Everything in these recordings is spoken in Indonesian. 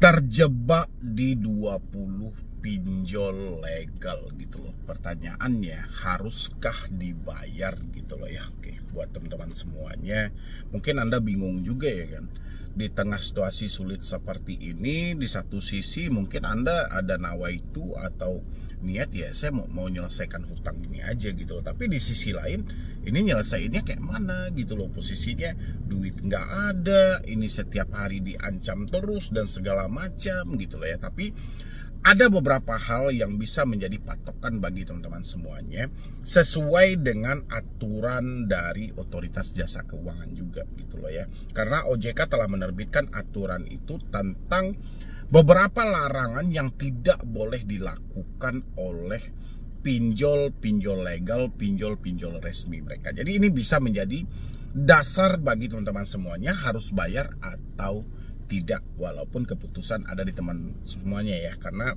terjebak di 20 pinjol legal gitu loh. Pertanyaannya, haruskah dibayar gitu loh ya. Oke, buat teman-teman semuanya, mungkin Anda bingung juga ya kan. Di tengah situasi sulit seperti ini, di satu sisi mungkin Anda ada nawaitu atau niat ya saya mau menyelesaikan hutang ini aja gitu loh. Tapi di sisi lain ini nyelesainnya kayak mana gitu loh. Posisinya duit nggak ada, ini setiap hari diancam terus dan segala macam gitu loh ya. Tapi ada beberapa hal yang bisa menjadi patokan bagi teman-teman semuanya sesuai dengan aturan dari Otoritas Jasa Keuangan juga gitu loh ya. Karena OJK telah menerbitkan aturan itu tentang beberapa larangan yang tidak boleh dilakukan oleh pinjol-pinjol legal, pinjol-pinjol resmi mereka. Jadi ini bisa menjadi dasar bagi teman-teman semuanya harus bayar atau tidak, walaupun keputusan ada di teman semuanya ya. Karena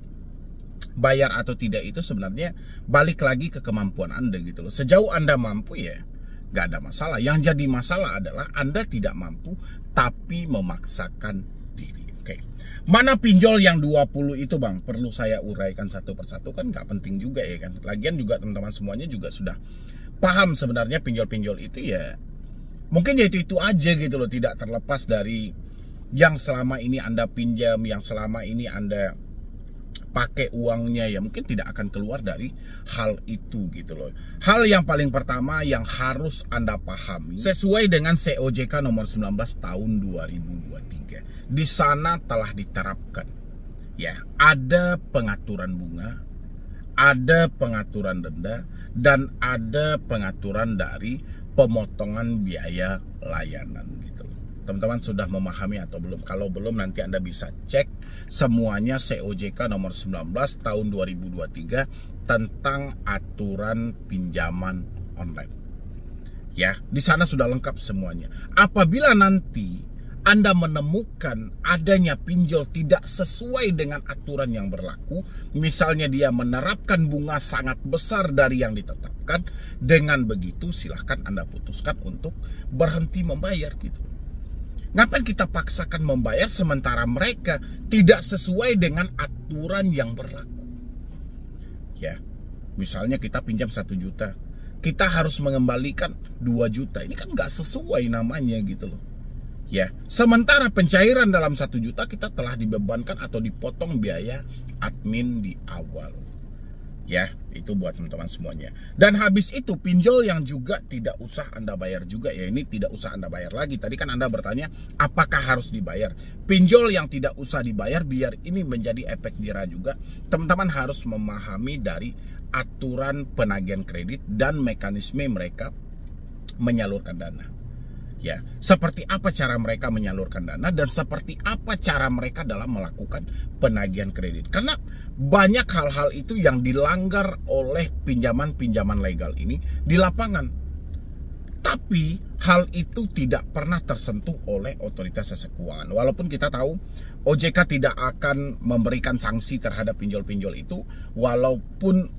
bayar atau tidak itu sebenarnya balik lagi ke kemampuan Anda gitu loh. Sejauh Anda mampu ya gak ada masalah. Yang jadi masalah adalah Anda tidak mampu tapi memaksakan diri. Oke. Mana pinjol yang 20 itu bang? Perlu saya uraikan satu persatu kan gak penting juga ya kan. Lagian juga teman-teman semuanya juga sudah paham sebenarnya pinjol-pinjol itu ya mungkin ya itu aja gitu loh. Tidak terlepas dari yang selama ini Anda pinjam, yang selama ini Anda pakai uangnya ya mungkin tidak akan keluar dari hal itu gitu loh. Hal yang paling pertama yang harus Anda pahami sesuai dengan COJK nomor 19 tahun 2023. Di sana telah diterapkan ya, ada pengaturan bunga, ada pengaturan denda, dan ada pengaturan dari pemotongan biaya layanan gitu loh. Teman-teman sudah memahami atau belum? Kalau belum nanti Anda bisa cek semuanya COJK nomor 19 tahun 2023 tentang aturan pinjaman online. Ya, di sana sudah lengkap semuanya. Apabila nanti Anda menemukan adanya pinjol tidak sesuai dengan aturan yang berlaku, misalnya dia menerapkan bunga sangat besar dari yang ditetapkan, dengan begitu silahkan Anda putuskan untuk berhenti membayar gitu. Ngapain kita paksakan membayar sementara mereka tidak sesuai dengan aturan yang berlaku? Ya, misalnya kita pinjam 1 juta, kita harus mengembalikan 2 juta. Ini kan nggak sesuai namanya gitu loh. Ya, sementara pencairan dalam 1 juta kita telah dibebankan atau dipotong biaya admin di awal. Ya, itu buat teman-teman semuanya. Dan habis itu pinjol yang juga tidak usah Anda bayar juga ya. Ini tidak usah Anda bayar lagi. Tadi kan Anda bertanya apakah harus dibayar. Pinjol yang tidak usah dibayar biar ini menjadi efek jera juga. Teman-teman harus memahami dari aturan penagihan kredit dan mekanisme mereka menyalurkan dana. Ya, seperti apa cara mereka menyalurkan dana dan seperti apa cara mereka dalam melakukan penagihan kredit. Karena banyak hal-hal itu yang dilanggar oleh pinjaman-pinjaman legal ini di lapangan. Tapi hal itu tidak pernah tersentuh oleh Otoritas Jasa Keuangan. Walaupun kita tahu OJK tidak akan memberikan sanksi terhadap pinjol-pinjol itu, walaupun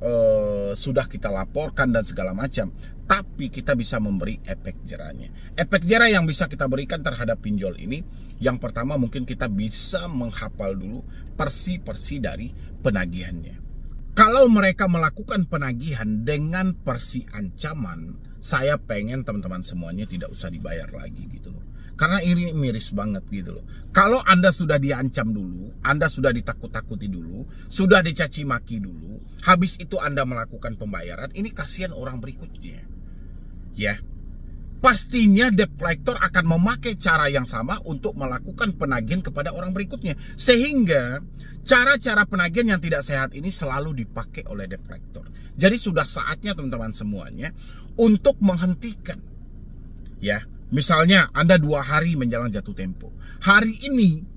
sudah kita laporkan dan segala macam. Tapi kita bisa memberi efek jerahnya. Efek jerah yang bisa kita berikan terhadap pinjol ini, yang pertama mungkin kita bisa menghafal dulu persi-persi dari penagihannya. Kalau mereka melakukan penagihan dengan persi ancaman, saya pengen teman-teman semuanya tidak usah dibayar lagi gitu loh. Karena ini miris banget gitu loh. Kalau Anda sudah diancam dulu, Anda sudah ditakut-takuti dulu, sudah dicaci maki dulu, habis itu Anda melakukan pembayaran, ini kasihan orang berikutnya. Ya, pastinya debt collector akan memakai cara yang sama untuk melakukan penagihan kepada orang berikutnya. Sehingga cara-cara penagihan yang tidak sehat ini selalu dipakai oleh debt collector. Jadi sudah saatnya teman-teman semuanya untuk menghentikan. Ya, misalnya Anda 2 hari menjelang jatuh tempo. Hari ini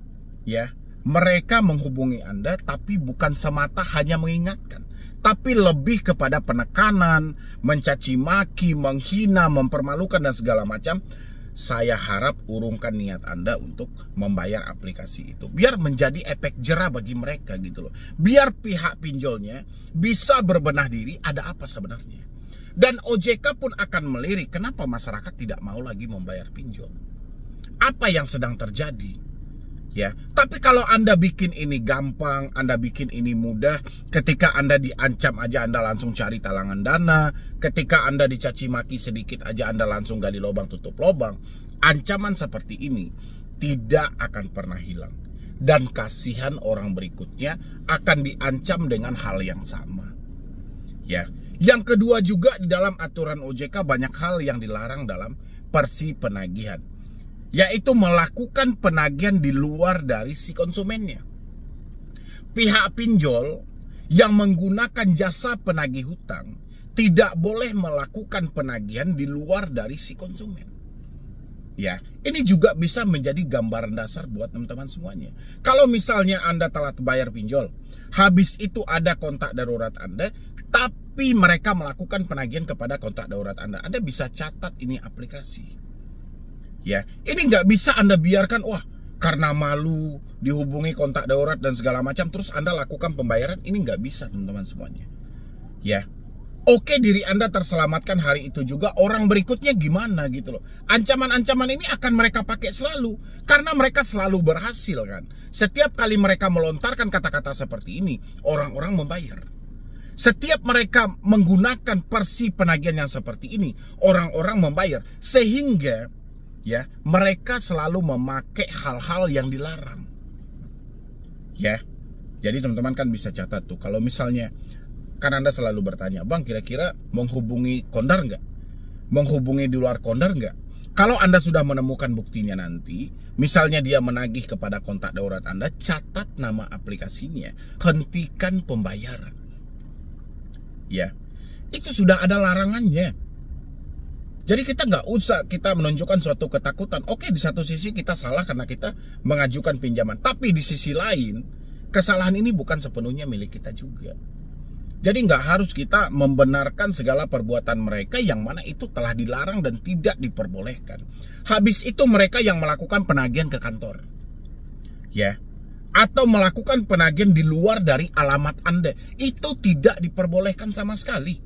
ya, mereka menghubungi Anda tapi bukan semata hanya mengingatkan, tapi lebih kepada penekanan, mencaci maki, menghina, mempermalukan dan segala macam. Saya harap urungkan niat Anda untuk membayar aplikasi itu. Biar menjadi efek jera bagi mereka gitu loh. Biar pihak pinjolnya bisa berbenah diri ada apa sebenarnya. Dan OJK pun akan melirik kenapa masyarakat tidak mau lagi membayar pinjol. Apa yang sedang terjadi? Ya, tapi kalau Anda bikin ini gampang, Anda bikin ini mudah, ketika Anda diancam aja Anda langsung cari talangan dana, ketika Anda dicaci maki sedikit aja Anda langsung gali lubang tutup lubang. Ancaman seperti ini tidak akan pernah hilang. Dan kasihan orang berikutnya akan diancam dengan hal yang sama. Ya. Yang kedua juga di dalam aturan OJK banyak hal yang dilarang dalam persi penagihan, yaitu melakukan penagihan di luar dari si konsumennya. Pihak pinjol yang menggunakan jasa penagih hutang tidak boleh melakukan penagihan di luar dari si konsumen. Ya, ini juga bisa menjadi gambaran dasar buat teman-teman semuanya. Kalau misalnya Anda telat bayar pinjol, habis itu ada kontak darurat Anda, tapi mereka melakukan penagihan kepada kontak darurat Anda bisa catat ini aplikasi. Ya, ini nggak bisa Anda biarkan, wah karena malu dihubungi kontak darurat dan segala macam, terus Anda lakukan pembayaran. Ini nggak bisa teman-teman semuanya. Ya, oke diri Anda terselamatkan hari itu juga, orang berikutnya gimana gitu loh. Ancaman-ancaman ini akan mereka pakai selalu, karena mereka selalu berhasil kan. Setiap kali mereka melontarkan kata-kata seperti ini, orang-orang membayar. Setiap mereka menggunakan persi penagihan yang seperti ini, orang-orang membayar. Sehingga ya, mereka selalu memakai hal-hal yang dilarang. Ya. Jadi teman-teman kan bisa catat tuh, kalau misalnya kan Anda selalu bertanya, "Bang, kira-kira menghubungi kondar nggak? Menghubungi di luar kondar nggak?" Kalau Anda sudah menemukan buktinya nanti, misalnya dia menagih kepada kontak darurat Anda, catat nama aplikasinya, hentikan pembayaran. Ya. Itu sudah ada larangannya. Jadi kita nggak usah kita menunjukkan suatu ketakutan. Oke, di satu sisi kita salah karena kita mengajukan pinjaman. Tapi di sisi lain, kesalahan ini bukan sepenuhnya milik kita juga. Jadi nggak harus kita membenarkan segala perbuatan mereka yang mana itu telah dilarang dan tidak diperbolehkan. Habis itu mereka yang melakukan penagihan ke kantor. Ya. Atau melakukan penagihan di luar dari alamat Anda. Itu tidak diperbolehkan sama sekali.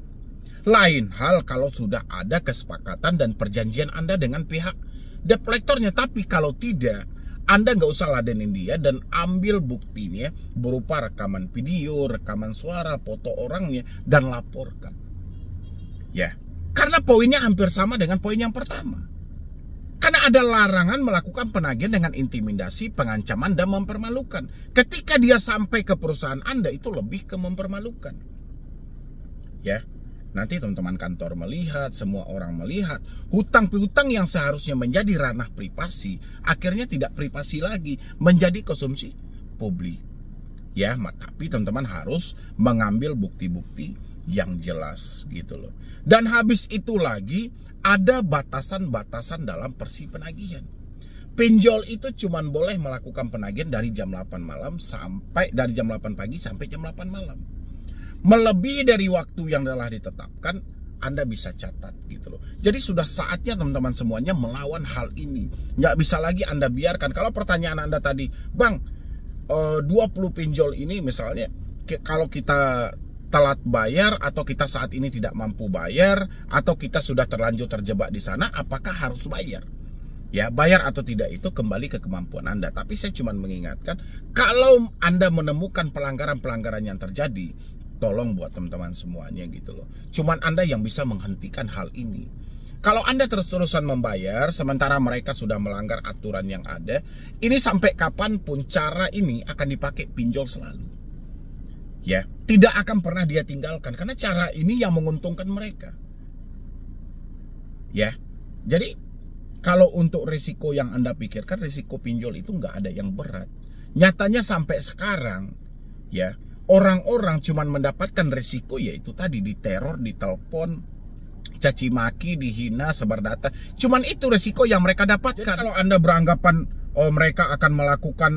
Lain hal kalau sudah ada kesepakatan dan perjanjian Anda dengan pihak debt collector-nya. Tapi kalau tidak, Anda nggak usah ladenin dia dan ambil buktinya berupa rekaman video, rekaman suara, foto orangnya, dan laporkan. Ya, karena poinnya hampir sama dengan poin yang pertama. Karena ada larangan melakukan penagihan dengan intimidasi, pengancaman, dan mempermalukan. Ketika dia sampai ke perusahaan Anda, itu lebih ke mempermalukan. Ya. Nanti teman-teman kantor melihat, semua orang melihat, hutang piutang yang seharusnya menjadi ranah privasi, akhirnya tidak privasi lagi, menjadi konsumsi publik. Ya, tapi teman-teman harus mengambil bukti-bukti yang jelas gitu loh. Dan habis itu lagi, ada batasan-batasan dalam persi penagihan. Pinjol itu cuma boleh melakukan penagihan dari jam 8 malam sampai dari jam 8 pagi sampai jam 8 malam. Melebihi dari waktu yang telah ditetapkan, Anda bisa catat gitu loh. Jadi sudah saatnya teman-teman semuanya melawan hal ini. Nggak bisa lagi Anda biarkan. Kalau pertanyaan Anda tadi, "Bang, 20 pinjol ini misalnya, kalau kita telat bayar atau kita saat ini tidak mampu bayar atau kita sudah terlanjur terjebak di sana, apakah harus bayar?" Ya, bayar atau tidak itu kembali ke kemampuan Anda. Tapi saya cuma mengingatkan, kalau Anda menemukan pelanggaran-pelanggaran yang terjadi, tolong buat teman-teman semuanya gitu loh. Cuman Anda yang bisa menghentikan hal ini. Kalau Anda terus-terusan membayar sementara mereka sudah melanggar aturan yang ada, ini sampai kapanpun cara ini akan dipakai pinjol selalu. Ya, tidak akan pernah dia tinggalkan karena cara ini yang menguntungkan mereka. Ya. Jadi kalau untuk risiko yang Anda pikirkan, risiko pinjol itu nggak ada yang berat. Nyatanya sampai sekarang, ya, orang-orang cuma mendapatkan risiko yaitu tadi diteror, ditelepon, caci maki, dihina, sebar data. Cuman itu risiko yang mereka dapatkan. Jadi kalau Anda beranggapan mereka akan melakukan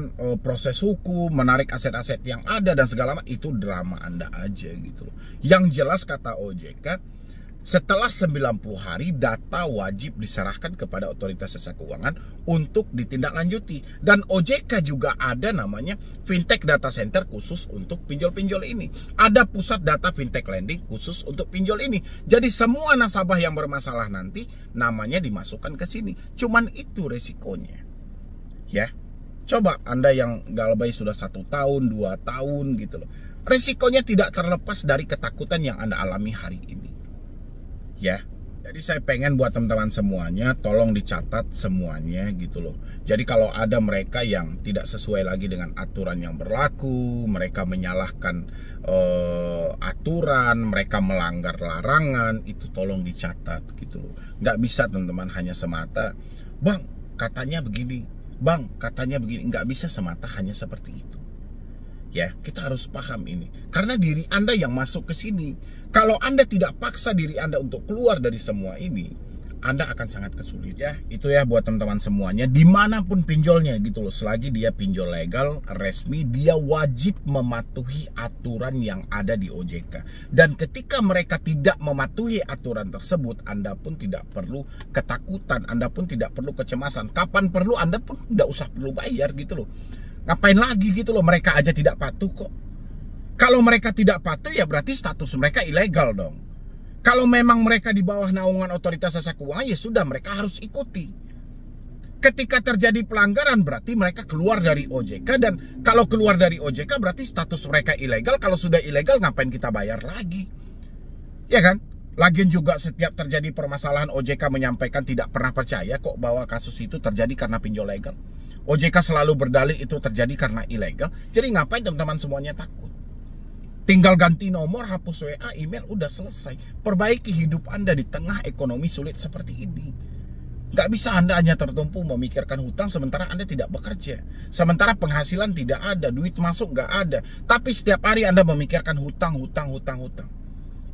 proses hukum, menarik aset-aset yang ada dan segala macam, itu drama Anda aja gitu loh. Yang jelas kata OJK, setelah 90 hari data wajib diserahkan kepada otoritas jasa keuangan untuk ditindaklanjuti. Dan OJK juga ada namanya Fintech Data Center khusus untuk pinjol-pinjol ini. Ada pusat data fintech lending khusus untuk pinjol ini. Jadi semua nasabah yang bermasalah nanti namanya dimasukkan ke sini. Cuman itu resikonya. Ya. Coba Anda yang galbay sudah 1 tahun, 2 tahun gitu loh. Resikonya tidak terlepas dari ketakutan yang Anda alami hari ini. Ya. Jadi saya pengen buat teman-teman semuanya, tolong dicatat semuanya gitu loh. Jadi kalau ada mereka yang tidak sesuai lagi dengan aturan yang berlaku, mereka menyalahkan aturan, mereka melanggar larangan, itu tolong dicatat gitu loh. Nggak bisa teman-teman hanya semata, bang katanya begini, bang katanya begini. Nggak bisa semata hanya seperti itu. Ya, kita harus paham ini. Karena diri Anda yang masuk ke sini. Kalau Anda tidak paksa diri Anda untuk keluar dari semua ini, Anda akan sangat kesulitan. Ya, itu ya buat teman-teman semuanya. Dimanapun pinjolnya gitu loh. Selagi dia pinjol legal, resmi, dia wajib mematuhi aturan yang ada di OJK. Dan ketika mereka tidak mematuhi aturan tersebut, Anda pun tidak perlu ketakutan. Anda pun tidak perlu kecemasan. Kapan perlu, Anda pun tidak usah perlu bayar gitu loh. Ngapain lagi gitu loh, mereka aja tidak patuh kok. Kalau mereka tidak patuh ya berarti status mereka ilegal dong. Kalau memang mereka di bawah naungan otoritas jasa keuangan ya sudah, mereka harus ikuti. Ketika terjadi pelanggaran berarti mereka keluar dari OJK, dan kalau keluar dari OJK berarti status mereka ilegal. Kalau sudah ilegal ngapain kita bayar lagi? Ya kan? Lagian juga setiap terjadi permasalahan OJK menyampaikan tidak pernah percaya kok bahwa kasus itu terjadi karena pinjol legal. OJK selalu berdalih itu terjadi karena ilegal. Jadi ngapain teman-teman semuanya takut? Tinggal ganti nomor, hapus WA, email, udah selesai. Perbaiki hidup Anda di tengah ekonomi sulit seperti ini. Gak bisa Anda hanya tertumpu memikirkan hutang sementara Anda tidak bekerja. Sementara penghasilan tidak ada, duit masuk gak ada. Tapi setiap hari Anda memikirkan hutang.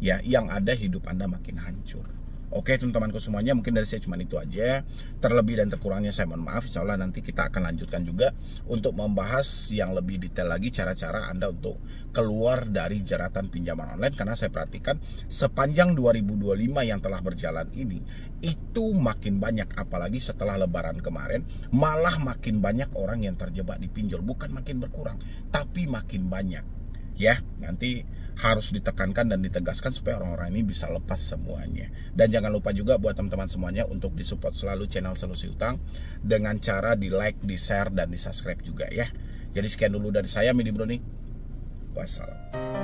Ya, yang ada hidup Anda makin hancur. Oke teman-temanku semuanya, mungkin dari saya cuma itu aja. Terlebih dan terkurangnya saya mohon maaf. Insya Allah nanti kita akan lanjutkan juga untuk membahas yang lebih detail lagi cara-cara Anda untuk keluar dari jeratan pinjaman online. Karena saya perhatikan sepanjang 2025 yang telah berjalan ini, itu makin banyak. Apalagi setelah lebaran kemarin, malah makin banyak orang yang terjebak di pinjol. Bukan makin berkurang, tapi makin banyak. Ya, nanti harus ditekankan dan ditegaskan supaya orang-orang ini bisa lepas semuanya. Dan jangan lupa juga buat teman-teman semuanya untuk disupport selalu channel Solusi Utang dengan cara di like, di share, dan di subscribe juga ya. Jadi sekian dulu dari saya, Midi Brownie. Wassalam.